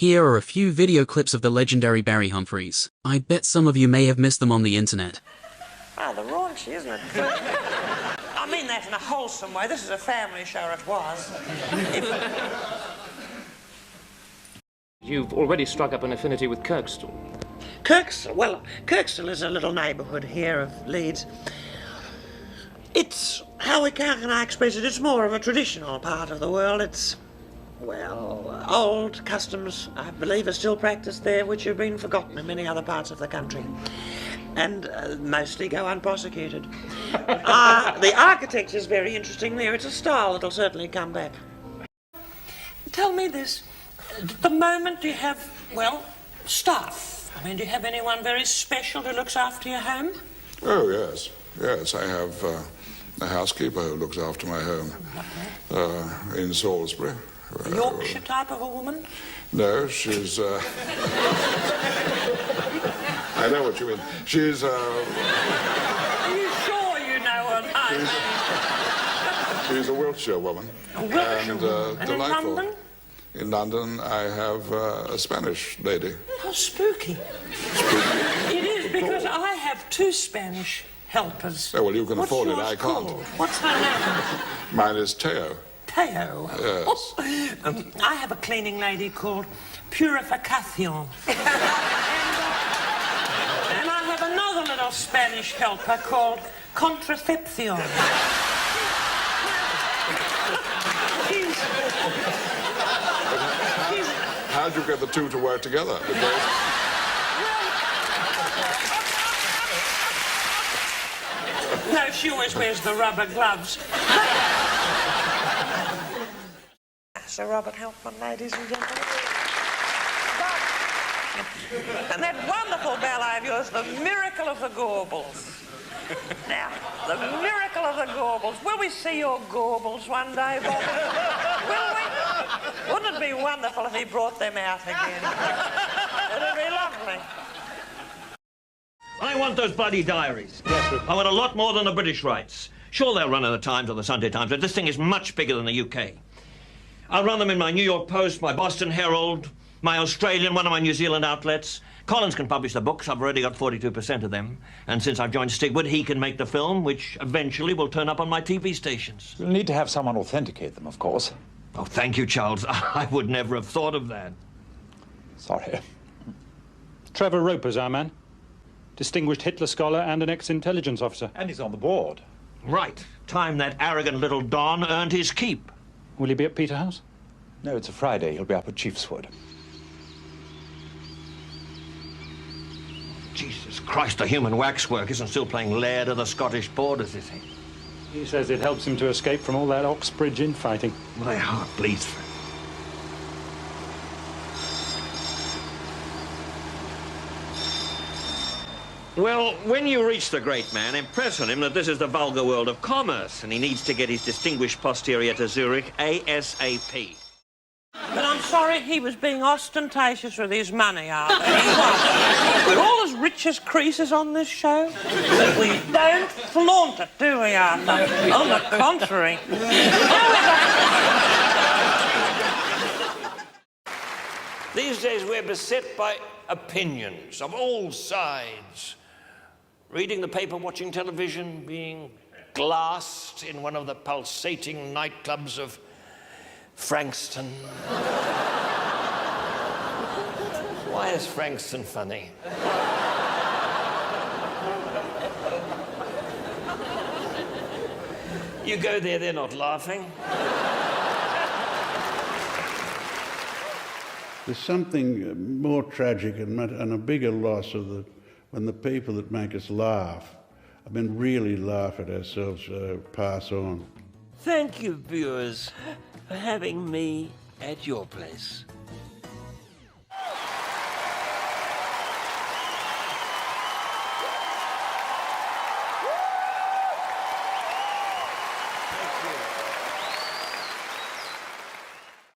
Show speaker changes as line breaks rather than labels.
Here are a few video clips of the legendary Barry Humphries. I bet some of you may have missed them on the internet.
Rather raunchy, isn't it? I mean that in a wholesome way. This is a family show, it was.
You've already struck up an affinity with Kirkstall.
Kirkstall? Well, Kirkstall is a little neighbourhood here of Leeds. It's, how can I express it? It's more of a traditional part of the world. It's, well, old customs, I believe, are still practised there, which have been forgotten in many other parts of the country, and mostly go unprosecuted. The architecture is very interesting there. It's a style that'll certainly come back. Tell me this. At the moment, do you have, well, staff? I mean, do you have anyone very special who looks after your home?
Oh, yes. Yes, I have a housekeeper who looks after my home in Salisbury.
A Yorkshire type of a woman?
No, she's... I know what you mean. She's...
Are you sure you know what I mean?
She's a Wiltshire woman.
A Wiltshire woman? And
delightful.
in London?
In London, I have a Spanish lady.
How spooky.
Spooky.
It is, because I have two Spanish helpers.
Oh, well, you can afford it, I can't.
Called? What's her name?
Mine is Teo.
Teo?
Yes.
I have a cleaning lady called Purificación. And I have another little Spanish helper called Contracepción.
How'd you get the two to work together?
No, she always wears the rubber gloves. Sir Robert Helpmann, ladies and gentlemen. And that wonderful ballet of yours, The Miracle of the Gaubles. Now, The Miracle of the Gaubles. Will we see your Gaubles one day, Bob? Will we? Wouldn't it be wonderful if he brought them out again? It'd be lovely.
I want those bloody diaries. Yes, I want a lot more than the British rights. Sure, they'll run in the Times or the Sunday Times, but this thing is much bigger than the UK. I'll run them in my New York Post, my Boston Herald, my Australian, one of my New Zealand outlets. Collins can publish the books. I've already got 42% of them. And since I've joined Stigwood, he can make the film, which eventually will turn up on my TV stations.
You'll need to have someone authenticate them, of course.
Oh, thank you, Charles. I would never have thought of that.
Sorry.
Trevor Roper's our man. Distinguished Hitler scholar and an ex-intelligence officer.
And he's on the board.
Right. Time that arrogant little Don earned his keep.
Will he be at Peterhouse?
No, it's a Friday. He'll be up at Chiefswood.
Jesus Christ, the human waxwork isn't still playing Laird of the Scottish borders, is he?
He says it helps him to escape from all that Oxbridge infighting.
My heart bleeds for him. Well, when you reach the great man, impress on him that this is the vulgar world of commerce, and he needs to get his distinguished posterior to Zurich ASAP.
But I'm sorry, he was being ostentatious with his money, Arthur. He was. We're all as rich as creases on this show. We don't flaunt it, do we, Arthur? On the contrary.
These days we're beset by opinions of all sides. Reading the paper, watching television, being glassed in one of the pulsating nightclubs of Frankston. Why is Frankston funny? You go there, they're not laughing.
There's something more tragic and a bigger loss of when the people that make us laugh, I mean really laugh at ourselves, pass on.
Thank you, viewers, for having me at your place.